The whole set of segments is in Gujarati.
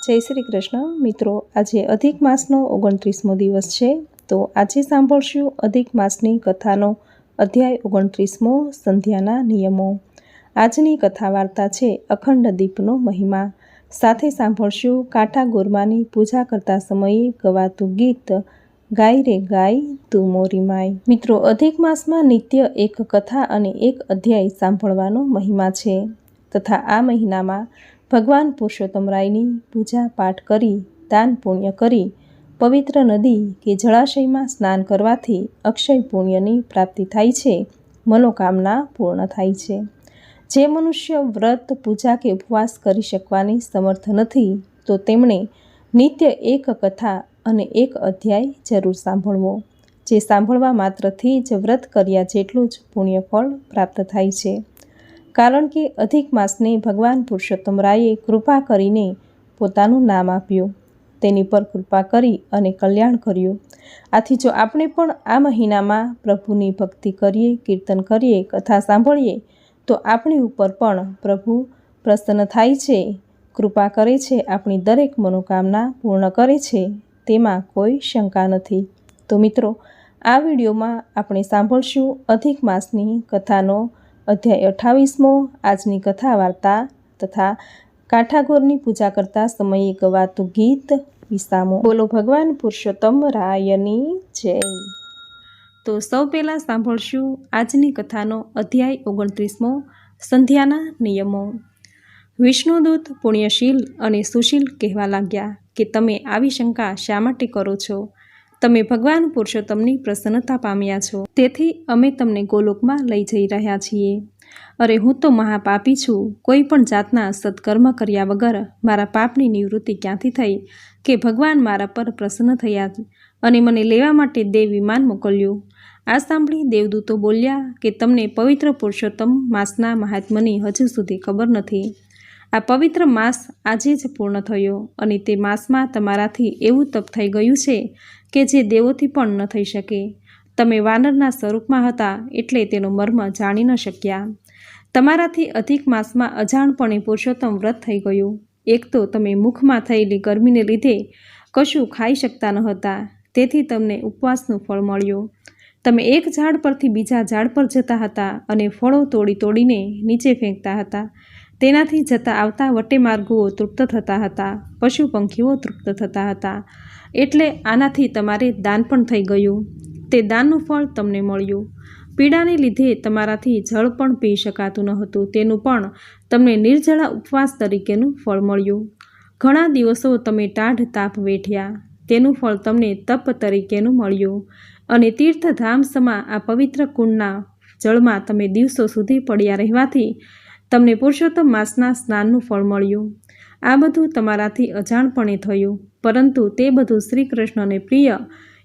જય શ્રી કૃષ્ણ મિત્રો, આજે અધિક માસનો 29મો દિવસ છે। તો આજે સાંભળશું અધિક માસની કથાનો અધ્યાય 29મો, સંધ્યાના નિયમો। આજની કથા વાર્તા છે અખંડ દીપનો મહિમા। સાથે સાંભળશું કાંઠા ગોરમાની પૂજા કરતા સમયે ગવાતું ગીત ગાય રે ગાય તું મોરી માય। મિત્રો, અધિક માસમાં નિત્ય એક કથા અને એક અધ્યાય સાંભળવાનો મહિમા છે તથા આ મહિનામાં ભગવાન પુરુષોત્તમરાયની પૂજા પાઠ કરી દાન પુણ્ય કરી પવિત્ર નદી કે જળાશયમાં સ્નાન કરવાથી અક્ષય પુણ્યની પ્રાપ્તિ થાય છે, મનોકામના પૂર્ણ થાય છે। જે મનુષ્ય વ્રત પૂજા કે ઉપવાસ કરી શકવાની સમર્થ નથી તો તેમણે નિત્ય એક કથા અને એક અધ્યાય જરૂર સાંભળવો, જે સાંભળવા માત્રથી જ વ્રત કર્યા જેટલું જ પુણ્યફળ પ્રાપ્ત થાય છે। કારણ કે અધિક માસને ભગવાન પુરુષોત્તમરાયે કૃપા કરીને પોતાનું નામ આપ્યું, તેની પર કૃપા કરી અને કલ્યાણ કર્યું। આથી જો આપણે પણ આ મહિનામાં પ્રભુની ભક્તિ કરીએ, કીર્તન કરીએ, કથા સાંભળીએ તો આપણી ઉપર પણ પ્રભુ પ્રસન્ન થાય છે, કૃપા કરે છે, આપણી દરેક મનોકામના પૂર્ણ કરે છે, તેમાં કોઈ શંકા નથી। તો મિત્રો, આ વિડીયોમાં આપણે સાંભળશું અધિક માસની કથાનો અધ્યાય 28મો, આજની કથા વાર્તા તથા કાંઠાગોરની પૂજા કરતા સમયે ગવાતું ગીત વિસામો। બોલો ભગવાન પુરુષોત્તમ રાયની જય। તો સૌ પહેલાં સાંભળશું આજની કથાનો અધ્યાય 29મો, સંધ્યાના નિયમો। વિષ્ણુદૂત પુણ્યશીલ અને સુશીલ કહેવા લાગ્યા કે તમે આવી શંકા શા માટે કરો છો? તમે ભગવાન પુરુષોત્તમની પ્રસન્નતા પામ્યા છો, તેથી અમે તમને ગોલોકમાં લઈ જઈ રહ્યા છીએ। અરે, હું તો મહાપાપી છું। કોઈ પણ જાતના સત્કર્મ કર્યા વગર મારા પાપની નિવૃત્તિ ક્યાંથી થઈ કે ભગવાન મારા પર પ્રસન્ન થયા અને મને લેવા માટે દેવ વિમાન મોકલ્યું? આ સાંભળી દેવદૂતો બોલ્યા કે તમને પવિત્ર પુરુષોત્તમ માસના મહાત્મ્યની હજુ સુધી ખબર નથી। આ પવિત્ર માસ આજે જ પૂર્ણ થયો અને તે માસમાં તમારાથી એવું તપ થઈ ગયું છે કે જે દેવોથી પણ ન થઈ શકે। તમે વાનરના સ્વરૂપમાં હતા એટલે તેનો મર્મ જાણી ન શક્યા। તમારાથી અધિક માસમાં અજાણપણે પુરુષોત્તમ વ્રત થઈ ગયું। એક તો તમે મુખમાં થયેલી ગરમીને લીધે કશું ખાઈ શકતા ન હતા, તેથી તમને ઉપવાસનું ફળ મળ્યું। તમે એક ઝાડ પરથી બીજા ઝાડ પર જતા હતા અને ફળો તોડી તોડીને નીચે ફેંકતા હતા। તેનાથી જતા આવતા વટે માર્ગુઓ તૃપ્ત થતા હતા, પશુ પંખીઓ તૃપ્ત થતા હતા, એટલે આનાથી તમારે દાન પણ થઈ ગયું। તે દાનનું ફળ તમને મળ્યું। પીડાને લીધે તમારાથી જળ પણ પી શકાતું ન હતું, તેનું પણ તમને નિર્જળા ઉપવાસ તરીકેનું ફળ મળ્યું। ઘણા દિવસો તમે ટાઢ તાપ વેઠ્યા, તેનું ફળ તમને તપ તરીકેનું મળ્યું। અને તીર્થધામ સમા આ પવિત્ર કુંડના જળમાં તમે દિવસો સુધી પડ્યા રહેવાથી તમને પુરુષોત્તમ માસના સ્નાનનું ફળ મળ્યું। આ બધું તમારાથી અજાણપણે થયું, પરંતુ તે બધું શ્રી કૃષ્ણને પ્રિય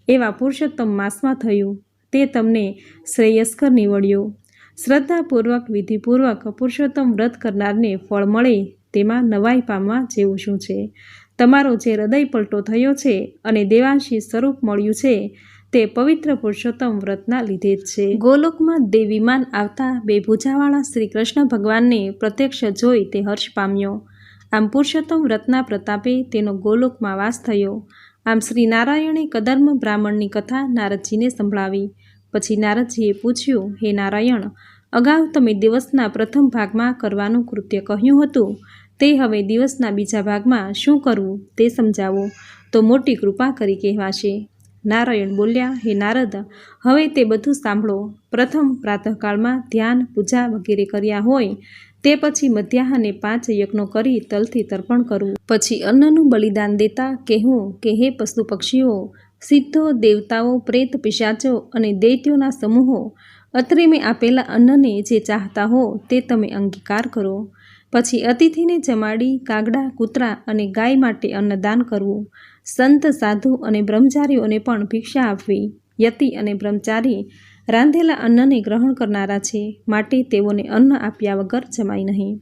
એવા પુરુષોત્તમ માસમાં થયું, તે તમને શ્રેયસ્કર નીવડ્યું। શ્રદ્ધાપૂર્વક વિધિપૂર્વક પુરુષોત્તમ વ્રત કરનારને ફળ મળે તેમાં નવાઈ પામવા જેવું શું છે? તમારો જે હૃદય પલટો થયો છે અને દેવાંશી સ્વરૂપ મળ્યું છે તે પવિત્ર પુરુષોત્તમ વ્રતના લીધે જ છે। ગોલોકમાં દેવ વિમાન આવતા બે ભુજાવાળા શ્રી કૃષ્ણ ભગવાનને પ્રત્યક્ષ જોઈ તે હર્ષ પામ્યો। આમ પુરુષોત્તમ વ્રતના પ્રતાપે તેનો ગોલોકમાં વાસ થયો। આમ શ્રી નારાયણે કદર્મ બ્રાહ્મણની કથા નારદજીને સંભળાવી। પછી નારદજીએ પૂછ્યું, હે નારાયણ, અગાઉ તમે દિવસના પ્રથમ ભાગમાં કરવાનું કૃત્ય કહ્યું હતું, તે હવે દિવસના બીજા ભાગમાં શું કરવું તે સમજાવો તો મોટી કૃપા કરી કહેવાશે। નારાયણ બોલ્યા, હે નારદ, હવે તે બધું સાંભળો। પ્રથમ પ્રાતઃકાળમાં ધ્યાન, પૂજા વગેરે કર્યા હોય તે પછી મધ્યાહને 5 યજ્ઞો કરી તલથી તર્પણ કરવું। પછી અન્નનું બલિદાન દેતા કહેવું કે હે પશુ પક્ષીઓ, સિદ્ધો, દેવતાઓ, પ્રેત, પિશાચો અને દૈત્યોના સમૂહો, અત્રે મેં આપેલા અન્નને જે ચાહતા હો તે તમે અંગીકાર કરો। પછી અતિથિને જમાડી કાગડા, કૂતરા અને ગાય માટે અન્નદાન કરવું। સંત, સાધુ અને બ્રહ્મચારીઓને પણ ભિક્ષા આપવી। યતિ અને બ્રહ્મચારી રાંધેલા અન્નને ગ્રહણ કરનારા છે, માટે તેઓને અન્ન આપ્યા વગર જમાય નહીં।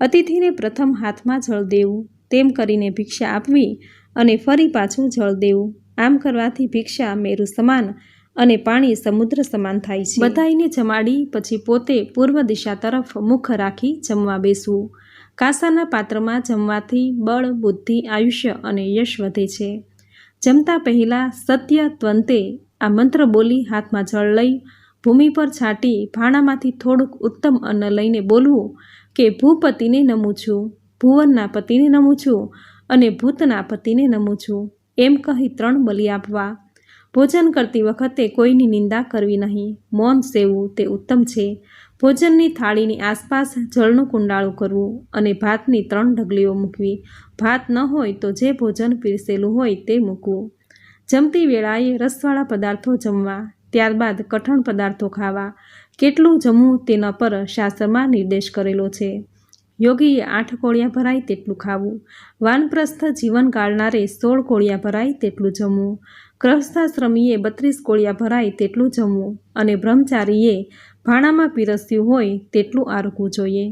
અતિથિને પ્રથમ હાથમાં જળ દેવું, તેમ કરીને ભિક્ષા આપવી અને ફરી પાછું જળ દેવું। આમ કરવાથી ભિક્ષા મેરુ સમાન અને પાણી સમુદ્ર સમાન થાય છે। બધાઈને જમાડી પછી પોતે પૂર્વ દિશા તરફ મુખ રાખી જમવા બેસવું। કાંસાના પાત્રમાં જમવાથી બળ, બુદ્ધિ, આયુષ્ય અને યશ વધે છે. જમતા પહેલાં સત્ય ત્વંતે આ મંત્ર બોલી હાથમાં જળ લઈ ભૂમિ પર છાંટી ભાણામાંથી થોડુંક ઉત્તમ અન્ન લઈને બોલવું કે ભૂપતિને નમું છું, ભુવનના પતિને નમું છું અને ભૂતના પતિને નમું છું એમ કહી 3 બલિ આપવા. ભોજન કરતી વખતે કોઈની નિંદા કરવી નહીં. મૌન સેવવું તે ઉત્તમ છે. ભોજનની થાળીની આસપાસ જળનું કુંડાળું કરવું અને ભાતની 3 ઢગલીઓ મૂકવી. ભાત ન હોય તો જે ભોજન પીરસેલું હોય તે મૂકવું. જમતી વેળાએ રસવાળા પદાર્થો જમવા, ત્યારબાદ કઠણ પદાર્થો ખાવા. કેટલું જમવું તેના પર શાસ્ત્રમાં નિર્દેશ કરેલો છે. યોગીએ 8 કોળિયા ભરાય તેટલું ખાવું. વાનપ્રસ્થ જીવન ગાળનારે 16 કોળિયા ભરાય તેટલું જમવું. ગૃહસ્થાશ્રમીએ 32 કોળિયા ભરાય તેટલું જમવું અને બ્રહ્મચારીએ ભાણામાં પીરસ્યું હોય તેટલું આરોગવું જોઈએ.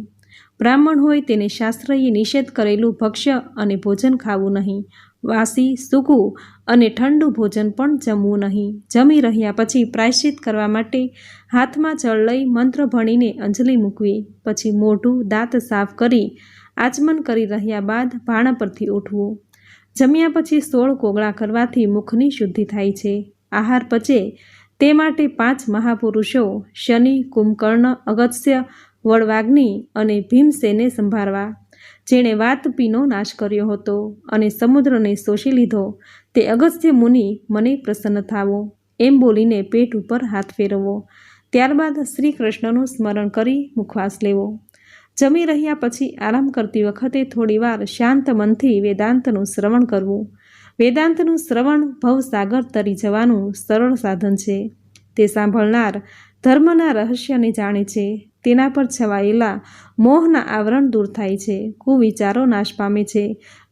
બ્રાહ્મણ હોય તેને શાસ્ત્રએ નિષેધ કરેલું ભક્ષ્ય અને ભોજન ખાવું નહીં. વાસી, સૂકું અને ઠંડુ ભોજન પણ જમવું નહીં. જમી રહ્યા પછી પ્રાયશ્ચિત કરવા માટે હાથમાં જળ લઈ મંત્ર ભણીને અંજલિ મૂકવી. પછી મોઢું, દાંત સાફ કરી આચમન કરી રહ્યા બાદ ભાણા પરથી ઉઠવું. જમ્યા પછી 16 કોગળા કરવાથી મુખની શુદ્ધિ થાય છે. આહાર પચે તે માટે 5 મહાપુરુષો શનિ, કુંભકર્ણ, અગસ્ત્ય, વડવાગ્નિ અને ભીમસેને સંભાળવા. જેણે વાતપીનો નાશ કર્યો હતો અને સમુદ્રને શોષી લીધો તે અગસ્ત્ય મુનિ મને પ્રસન્ન થાવો એમ બોલીને પેટ ઉપર હાથ ફેરવવો. ત્યારબાદ શ્રી કૃષ્ણનું સ્મરણ કરી મુખવાસ લેવો. જમી રહ્યા પછી આરામ કરતી વખતે થોડીવાર શાંત મનથી વેદાંતનું શ્રવણ કરવું. વેદાંતનું શ્રવણ ભવસાગર તરી જવાનું સરળ સાધન છે. તે સાંભળનાર ધર્મના રહસ્યને જાણે છે. તેના પર છવાયેલા મોહના આવરણ દૂર થાય છે. કુવિચારો નાશ પામે છે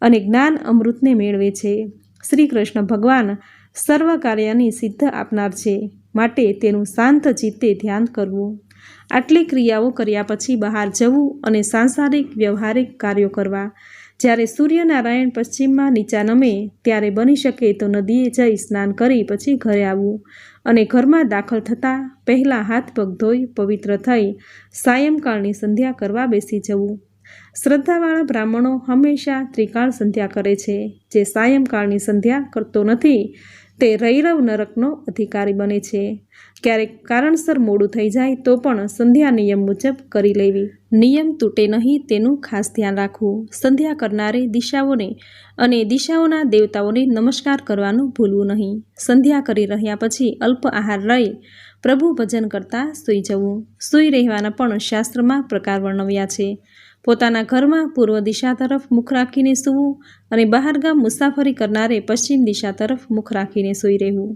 અને જ્ઞાન અમૃતને મેળવે છે. શ્રી કૃષ્ણ ભગવાન સર્વ કાર્યની સિદ્ધ આપનાર છે, માટે તેનું શાંત ચિત્તે ધ્યાન કરવું. આટલી ક્રિયાઓ કર્યા પછી બહાર જવું અને સાંસારિક વ્યવહારિક કાર્યો કરવા. જ્યારે સૂર્યનારાયણ પશ્ચિમમાં નીચા નમે ત્યારે બની શકે તો નદીએ જઈ સ્નાન કરી પછી ઘરે આવવું અને ઘરમાં દાખલ થતાં પહેલાં હાથ પગ ધોઈ પવિત્ર થઈ સાયંકાળની સંધ્યા કરવા બેસી જવું. શ્રદ્ધાવાળા બ્રાહ્મણો હંમેશા ત્રિકાળ સંધ્યા કરે છે. જે સાયંકાળની સંધ્યા કરતો નથી તે રૈરવ નરકનો અધિકારી બને છે. ક્યારેક કારણસર મોડું થઈ જાય તો પણ સંધ્યા નિયમ મુજબ કરી લેવી. નિયમ તૂટે નહીં તેનું ખાસ ધ્યાન રાખવું. સંધ્યા કરનારે દિશાઓને અને દિશાઓના દેવતાઓને નમસ્કાર કરવાનું ભૂલવું નહીં. સંધ્યા કરી રહ્યા પછી અલ્પ આહાર લઈ પ્રભુ ભજન કરતાં સૂઈ જવું. સૂઈ રહેવાના પણ શાસ્ત્રમાં પ્રકાર વર્ણવ્યા છે. પોતાના ઘરમાં પૂર્વ દિશા તરફ મુખ રાખીને સૂવું અને બહારગામ મુસાફરી કરનારે પશ્ચિમ દિશા તરફ મુખ રાખીને સૂઈ રહેવું.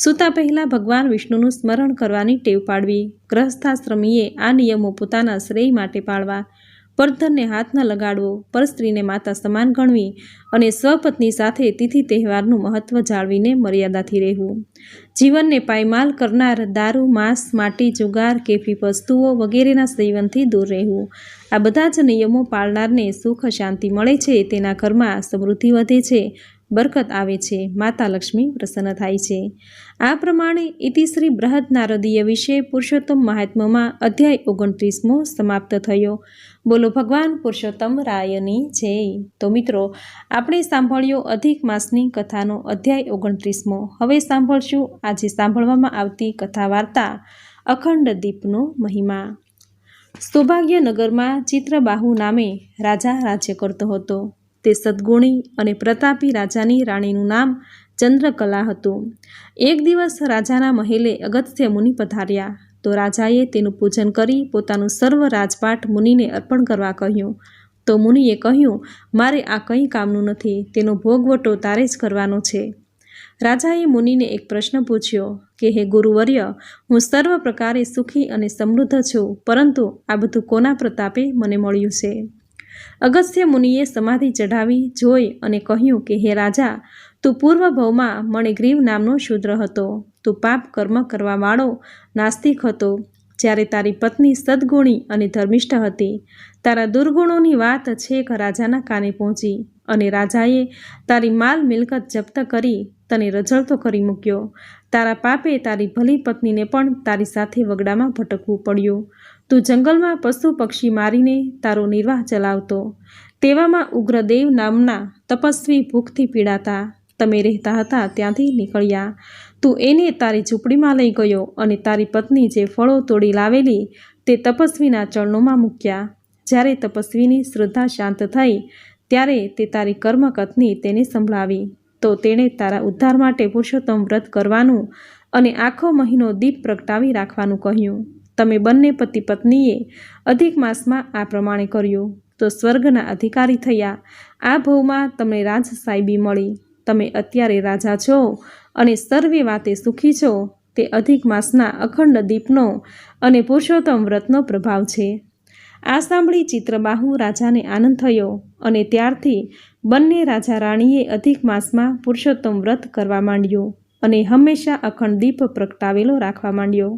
સૂતા પહેલાં ભગવાન વિષ્ણુનું સ્મરણ કરવાની ટેવ પાડવી. ગ્રહસ્થાશ્રમીએ આ નિયમો પોતાના શ્રેય માટે પાળવા. પરધનને હાથ ન લગાડવો, પરસ્ત્રીને માતા સમાન ગણવી અને સ્વપત્ની સાથે તિથિ તહેવારનું મહત્ત્વ જાળવીને મર્યાદાથી રહેવું. જીવનને પાયમાલ કરનાર દારૂ, માંસ, માટી, જુગાર, કેફી વસ્તુઓ વગેરેના સેવનથી દૂર રહેવું. આ બધા જ નિયમો પાળનારને સુખ શાંતિ મળે છે. તેના ઘરમાં સમૃદ્ધિ વધે છે, બરકત આવે છે, માતા લક્ષ્મી પ્રસન્ન થાય છે. આ પ્રમાણે ઇતિશ્રી બૃહદ નારદીય વિશે પુરુષોત્તમ મહાત્મ્યમાં અધ્યાય 29મો સમાપ્ત થયો. બોલો ભગવાન પુરુષોત્તમ રાયની જય. તો મિત્રો, આપણે સાંભળ્યો અધિક માસની કથાનો અધ્યાય 29મો. હવે સાંભળશું આજે સાંભળવામાં આવતી કથા વાર્તા અખંડ દીપનો મહિમા. સૌભાગ્યનગરમાં ચિત્રબાહુ નામે રાજા રાજ્ય કરતો હતો. તે સદ્ગુણી અને પ્રતાપી રાજાની રાણીનું નામ ચંદ્રકલા હતું. એક દિવસ રાજાના મહેલે અગસ્ત્ય મુનિ પધાર્યા તો રાજાએ તેનું પૂજન કરી પોતાનું સર્વ રાજપાટ મુનિને અર્પણ કરવા કહ્યું. તો મુનિએ કહ્યું, મારે આ કંઈ કામનું નથી, તેનો ભોગવટો તારે જ કરવાનો છે. રાજાએ મુનિને એક પ્રશ્ન પૂછ્યો કે હે ગુરુવર્ય, હું સર્વ પ્રકારે સુખી અને સમૃદ્ધ છું, પરંતુ આ બધું કોના પ્રતાપે મને મળ્યું છે? અગસ્ત્ય મુનિએ સમાધિ ચઢાવી જોઈ અને કહ્યું કે હે રાજા, તું પૂર્વ ભવમાં મણિગ્રીવ નામનો શૂદ્ર હતો. તું પાપ કર્મ કરવાવાળો નાસ્તિક હતો. જ્યારે તારી પત્ની સદ્ગુણી અને ધર્મિષ્ઠ હતી, તારા દુર્ગુણોની વાત છેક રાજાના કાને પહોંચી અને રાજાએ તારી માલ મિલકત જપ્ત કરી તને રઝળતો કરી મૂક્યો. તારા પાપે તારી ભલી પત્નીને પણ તારી સાથે વગડામાં ભટકવું પડ્યું. તું જંગલમાં પશુ પક્ષી મારીને તારો નિર્વાહ ચલાવતો. તેવામાં ઉગ્રદેવ નામના તપસ્વી ભૂખથી પીડાતા. તમે રહેતા હતા ત્યાંથી નીકળ્યા. તું એને તારી ઝૂંપડીમાં લઈ ગયો અને તારી પત્ની જે ફળો તોડી લાવેલી તે તપસ્વીના ચરણોમાં મૂક્યા. જ્યારે તપસ્વીની શ્રદ્ધા શાંત થઈ ત્યારે તે તારી કર્મકથની તેને સંભળાવી તો તેણે તારા ઉદ્ધાર માટે પુરુષોત્તમ વ્રત કરવાનું અને આખો મહિનો દીપ પ્રગટાવી રાખવાનું કહ્યું. તમે બંને પતિ પત્નીએ અધિક માસમાં આ પ્રમાણે કર્યું તો સ્વર્ગના અધિકારી થયા. આ ભવમાં તમને રાજ સાહેબી મળી. તમે અત્યારે રાજા છો અને સર્વે વાતે સુખી છો. તે અધિક માસના અખંડ દીપનો અને પુરુષોત્તમ વ્રતનો પ્રભાવ છે. આ સાંભળી ચિત્રબાહુ રાજાને આનંદ થયો અને ત્યારથી બંને રાજા રાણીએ અધિક માસમાં પુરુષોત્તમ વ્રત કરવા માંડ્યું અને હંમેશા અખંડ દીપ પ્રગટાવેલો રાખવા માંડ્યો.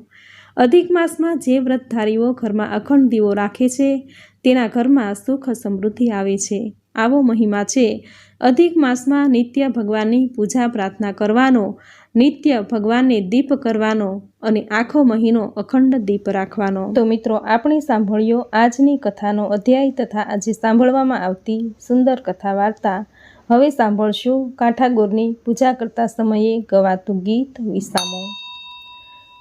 અધિક માસમાં જે વ્રતધારીઓ ઘરમાં અખંડ દીવો રાખે છે તેના ઘરમાં સુખ સમૃદ્ધિ આવે છે. આવો મહિમા છે અધિક માસમાં નિત્ય ભગવાનની પૂજા પ્રાર્થના કરવાનો, નિત્ય ભગવાનને દીપ કરવાનો અને આખો મહિનો અખંડ દીપ રાખવાનો. તો મિત્રો, આપણે સાંભળ્યો આજની કથાનો અધ્યાય તથા આજે સાંભળવામાં આવતી સુંદર કથા વાર્તા. હવે સાંભળશું કાંઠાગોરની પૂજા કરતા સમયે ગવાતું ગીત વિસામો.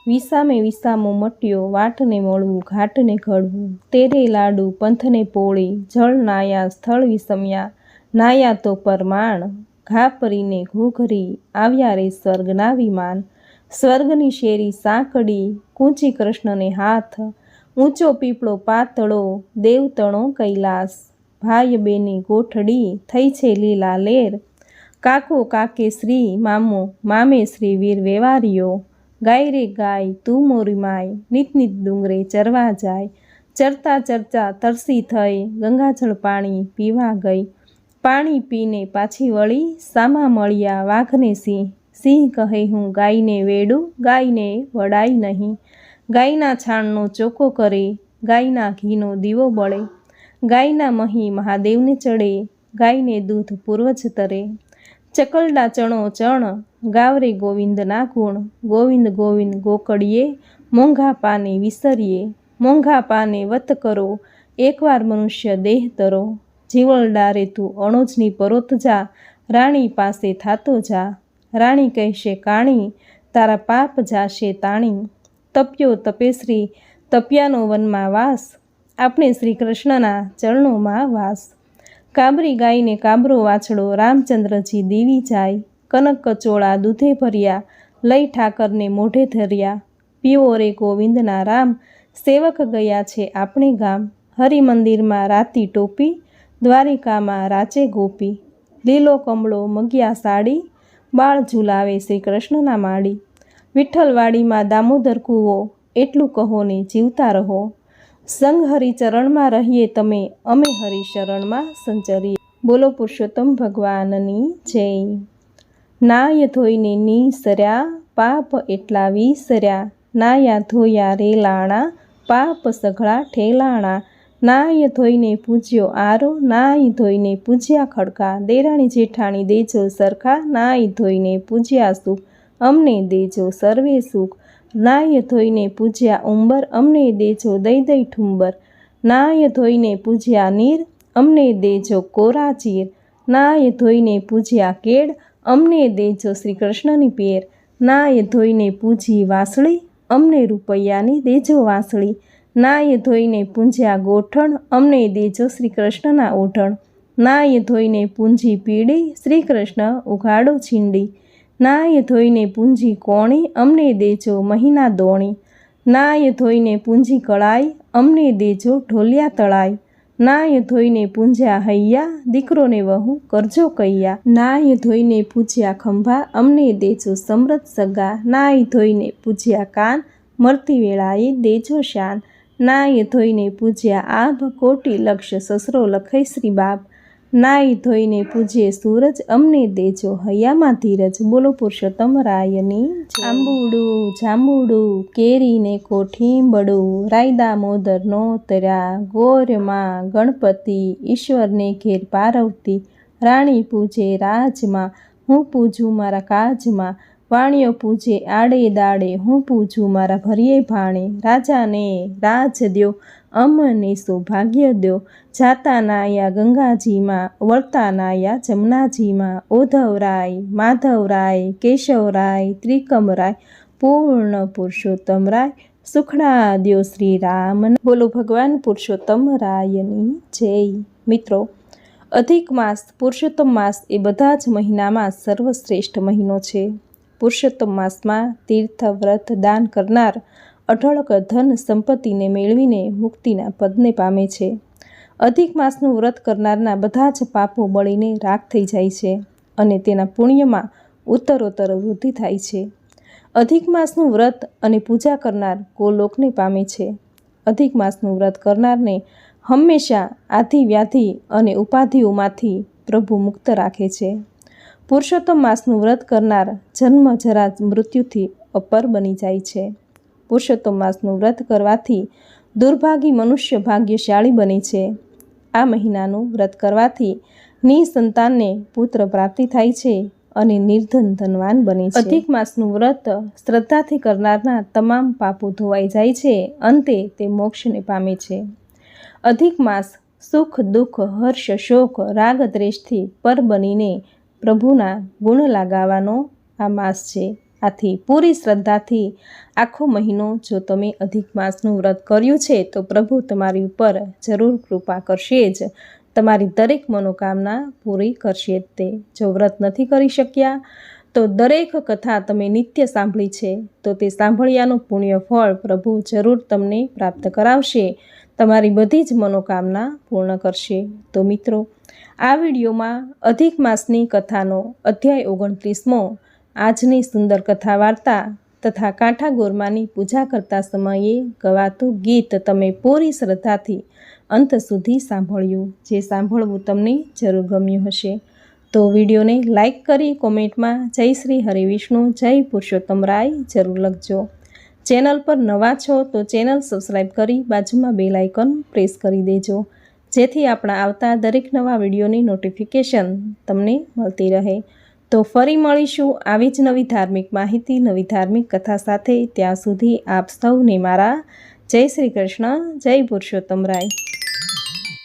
વિસામે વિસામો મટ્યો, વાટને મળવું ઘાટને ઘડવું, તેરે લાડુ પંથને પોળી, જળ નાયા સ્થળ વિસમ્યા, નાયા તો પરમાણ, ઘા પરીને ઘૂઘરી, આવ્યા રે સ્વર્ગના વિમાન. સ્વર્ગની શેરી સાંકડી, કૂંચી કૃષ્ણને હાથ, ઊંચો પીપળો પાતળો, દેવતણો કૈલાસ. ભાઈ બેની ગોઠડી, થઈ છે લીલા લેર, કાકો કાકે શ્રી, મામો મામે શ્રી વીર વેવારીઓ. ગાય રે ગાય તું મોરી માય, નીત નીત ડુંગરે ચરવા જાય. ચરતા ચરતા તરસી થઈ, ગંગાજળ પાણી પીવા ગઈ. પાણી પીને પાછી વળી, સામા મળ્યા વાઘને સિંહ. સિંહ કહે હું ગાયને વેડું, ગાયને વડાય નહીં. ગાયના છાણનો ચોખ્ખો કરે, ગાયના ઘીનો દીવો બળે. ગાયના મહી મહાદેવને ચડે, ગાયને દૂધ પૂર્વજ તરે. ચકલડા ચણો ચણ, ગાવરે ગોવિંદના ગુણ. ગોવિંદ ગોવિંદ ગોકળીએ, મોંઘા પાને વિસરીએ. મોંઘા પાને વત કરો, એકવાર મનુષ્ય દેહ તરો. જીવલડા રે તું અણોજની પરોત જા, રાણી પાસે થાતો જા. રાણી કહેશે કાણી, તારા પાપ જાશે તાણી. તપ્યો તપેશ્રી, તપ્યાનો વનમાં વાસ, આપણે શ્રી કૃષ્ણના ચરણોમાં વાસ. કાબરી ગાયને કાબરો વાછડો, રામચંદ્રજી દીવી જાય. કનક કચોળા દૂધે ભર્યા, લઈ ઠાકરને મોઢે ધર્યા. પીવો રે ગોવિંદના રામ, સેવક ગયા છે આપણે ગામ. હરિમંદિરમાં રાતી ટોપી, દ્વારિકામાં રાચે ગોપી. લીલો કમળો મગ્યા સાડી, બાળ ઝુલાવે શ્રી કૃષ્ણના માડી. વિઠ્ઠલવાડીમાં દામોદર કૂવો, એટલું કહો ને જીવતા રહો. સંગ હરિચરણમાં રહીએ તમે, અમે હરિશરણમાં સંચરીએ. બોલો પુરુષોત્તમ ભગવાનની જય. નાય ધોઈને નીસર્યા, પાપ એટલા વિસર્યા. નાયા ધોયા રેલાણા, પાપ સઘળા ઠેલાણા. નાય ધોઈને પૂજ્યો આરો, નાય ધોઈને પૂજ્યા ખડકા. દેરાણી જેઠાણી દેજો સરખા, નાય ધોઈને પૂજ્યા સુખ, અમને દેજો સર્વે સુખ. નાય ધોઈને પૂજ્યા ઉંબર, અમને દેજો દઈ દઈ ઠુંબર. નાય ધોઈને પૂજ્યા નીર, અમને દેજો કોરા ચીર. નાય ધોઈને પૂજ્યા કેળ, અમને દેજો શ્રી કૃષ્ણની પેર. નાય ધોઈને પૂજી વાસળી, અમને રૂપૈયાની દેજો વાસળી. નાય ધોઈને પૂંજ્યા ગોઠણ, અમને દેજો શ્રી કૃષ્ણના ઓઢણ. નાય ધોઈને પૂંજી પીળી, શ્રી કૃષ્ણ ઉઘાડો છીંડી. નાય ધોઈને પૂંજી કોણી, અમને દેજો મહિના દોણી. નાય ધોઈને પૂંજી કળાઈ, અમને દેજો ઢોલિયા તળાઈ. નાય ધોઈને પૂંજ્યા હૈયા, દીકરોને વહુ કરજો કૈયા. નાય ધોઈને પૂજ્યા ખંભા, અમને દેજો સમૃદ્ધ સગા. નાય ધોઈને પૂજ્યા કાન, મરતી વેળાએ દેજો શાન. નાય ધોઈને પૂજ્યા આભ, કોટી લક્ષ સસરો લખઈ શ્રી બાપ. નાય ધોઈને પૂજ્યે સૂરજ, અમને દેજો હૈયામાં ધીરજ. બોલો પુરુષોત્તમ રાયની જય. આંબુડું જાંબુડું, કેરીને કોઠીંબડું, રાયદા મોદરનો તર્યા. ગોરમાં ગણપતિ, ઈશ્વરને ઘેર પાર્વતી. રાણી પૂજે રાજમાં, હું પૂજું મારા કાજમાં. વાણિયો પૂજે આડે દાડે, હું પૂજું મારા ભરીએ ભાણે. રાજાને રાજ દ્યો, અમને સૌભાગ્ય દ્યો. જાતા નાયા ગંગાજીમાં, વળતા નાયા જમનાજીમાં. ઉદ્ધવરાય, માધવરાય, કેશવરાય, ત્રિકમરાય, પૂર્ણ પુરુષોત્તમ રાય, સુખડા દ્યો શ્રી રામ. બોલો ભગવાન પુરુષોત્તમ રાયની જય. મિત્રો, અધિક માસ પુરુષોત્તમ માસ એ બધા જ મહિનામાં સર્વશ્રેષ્ઠ મહિનો છે. પુરુષોત્તમ માસમાં તીર્થ, વ્રત, દાન કરનાર અઢળક ધન સંપત્તિને મેળવીને મુક્તિના પદને પામે છે. અધિક માસનું વ્રત કરનારના બધા જ પાપો બળીને રાખ થઈ જાય છે અને તેના પુણ્યમાં ઉત્તરોત્તર વૃદ્ધિ થાય છે. અધિક માસનું વ્રત અને પૂજા કરનાર ગોલોકને પામે છે. અધિક માસનું વ્રત કરનારને હંમેશા આધિ વ્યાધિ અને ઉપાધિઓમાંથી પ્રભુ મુક્ત રાખે છે. પુરુષોત્તમ માસનું વ્રત કરનાર જન્મ જરા મૃત્યુથી અપર બની જાય છે. પુરુષોત્તમ માસનું વ્રત કરવાથી દુર્ભાગી મનુષ્ય ભાગ્યશાળી બને છે. આ મહિનાનું વ્રત કરવાથી નિસંતાનને પુત્ર પ્રાપ્તિ થાય છે અને નિર્ધન ધનવાન બને છે. અધિક માસનું વ્રત શ્રદ્ધાથી કરનારના તમામ પાપો ધોવાઈ જાય છે. અંતે તે મોક્ષને પામે છે. અધિક માસ સુખ, દુઃખ, હર્ષ, શોક, રાગ, દ્વેષથી પર બનીને પ્રભુના ગુણ લગાવવાનો આ માસ છે. આથી પૂરી શ્રદ્ધાથી આખો મહિનો જો તમે અધિક માસનું વ્રત કર્યું છે તો પ્રભુ તમારી ઉપર જરૂર કૃપા કરશે જ. તમારી દરેક મનોકામના પૂરી કરશે જ તે. જો વ્રત નથી કરી શક્યા તો દરેક કથા તમે નિત્ય સાંભળી છે તો તે સાંભળ્યાનું પુણ્ય ફળ પ્રભુ જરૂર તમને પ્રાપ્ત કરાવશે. તમારી બધી જ મનોકામના પૂર્ણ કરશે. તો મિત્રો, આ વિડીયોમાં અધિક માસની કથાનો અધ્યાય 29મો આજની સુંદર કથા વાર્તા તથા કાંઠા ગોરમાની પૂજા કરતા સમયે ગવાતું ગીત તમે પૂરી શ્રદ્ધાથી અંત સુધી સાંભળ્યું. જે સાંભળવું તમને જરૂર ગમ્યું હશે તો વિડીયોને લાઈક કરી કોમેન્ટમાં જય શ્રી હરિ વિષ્ણુ, જય પુરુષોત્તમ રાય જરૂર લખજો. ચેનલ પર નવા છો તો ચેનલ સબસ્ક્રાઈબ કરી બાજુમાં બેલ આઇકન પ્રેસ કરી દેજો, જેથી આપણા આવતા દરેક નવા વિડીયોની નોટિફિકેશન તમને મળતી રહે. તો ફરી મળીશું આવી જ નવી ધાર્મિક માહિતી, નવી ધાર્મિક કથા સાથે. ત્યાં સુધી આપ સૌને મારા જય શ્રી કૃષ્ણ, જય પુરુષોત્તમ રાય.